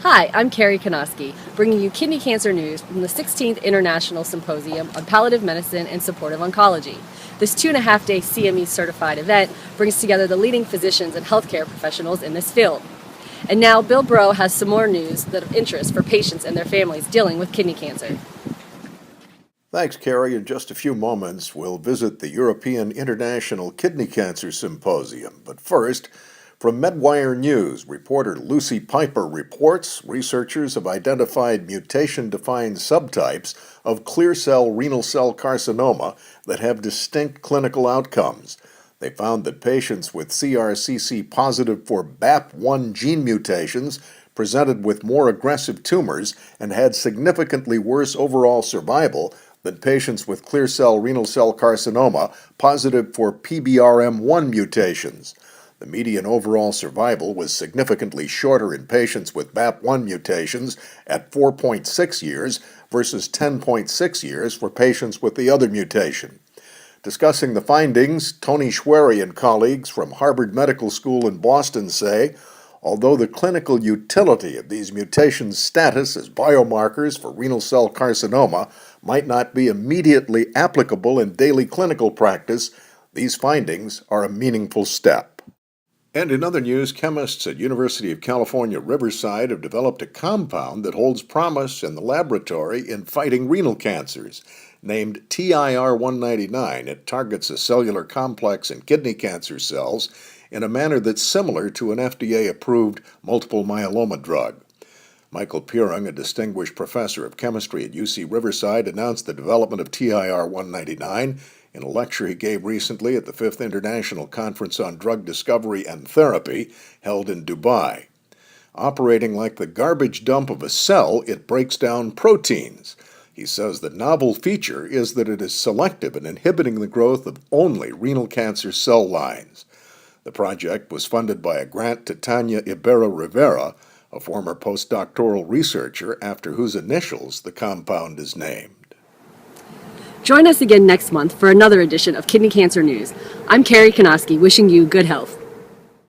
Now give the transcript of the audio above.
Hi, I'm Carrie Konoski, bringing you kidney cancer news from the 16th International Symposium on Palliative Medicine and Supportive Oncology. This 2.5-day CME certified event brings together the leading physicians and healthcare professionals in this field. And now Bill Breaux has some more news that of interest for patients and their families dealing with kidney cancer. Thanks, Carrie. In just a few moments, we'll visit the European International Kidney Cancer Symposium. But first, from MedWire News, reporter Lucy Piper reports researchers have identified mutation-defined subtypes of clear cell renal cell carcinoma that have distinct clinical outcomes. They found that patients with CRCC positive for BAP1 gene mutations presented with more aggressive tumors and had significantly worse overall survival than patients with clear cell renal cell carcinoma positive for PBRM1 mutations. The median overall survival was significantly shorter in patients with BAP1 mutations at 4.6 years versus 10.6 years for patients with the other mutation. Discussing the findings, Tony Schwery and colleagues from Harvard Medical School in Boston say, although the clinical utility of these mutations' status as biomarkers for renal cell carcinoma might not be immediately applicable in daily clinical practice, these findings are a meaningful step. And in other news, chemists at University of California, Riverside have developed a compound that holds promise in the laboratory in fighting renal cancers. Named TIR-199, it targets a cellular complex in kidney cancer cells in a manner that's similar to an FDA-approved multiple myeloma drug. Michael Purung, a distinguished professor of chemistry at UC Riverside, announced the development of TIR-199 in a lecture he gave recently at the 5th International Conference on Drug Discovery and Therapy, held in Dubai. Operating like the garbage dump of a cell, it breaks down proteins. He says the novel feature is that it is selective in inhibiting the growth of only renal cancer cell lines. The project was funded by a grant to Tanya Ibarra Rivera, a former postdoctoral researcher after whose initials the compound is named. Join us again next month for another edition of Kidney Cancer News. I'm Carrie Konoski, wishing you good health.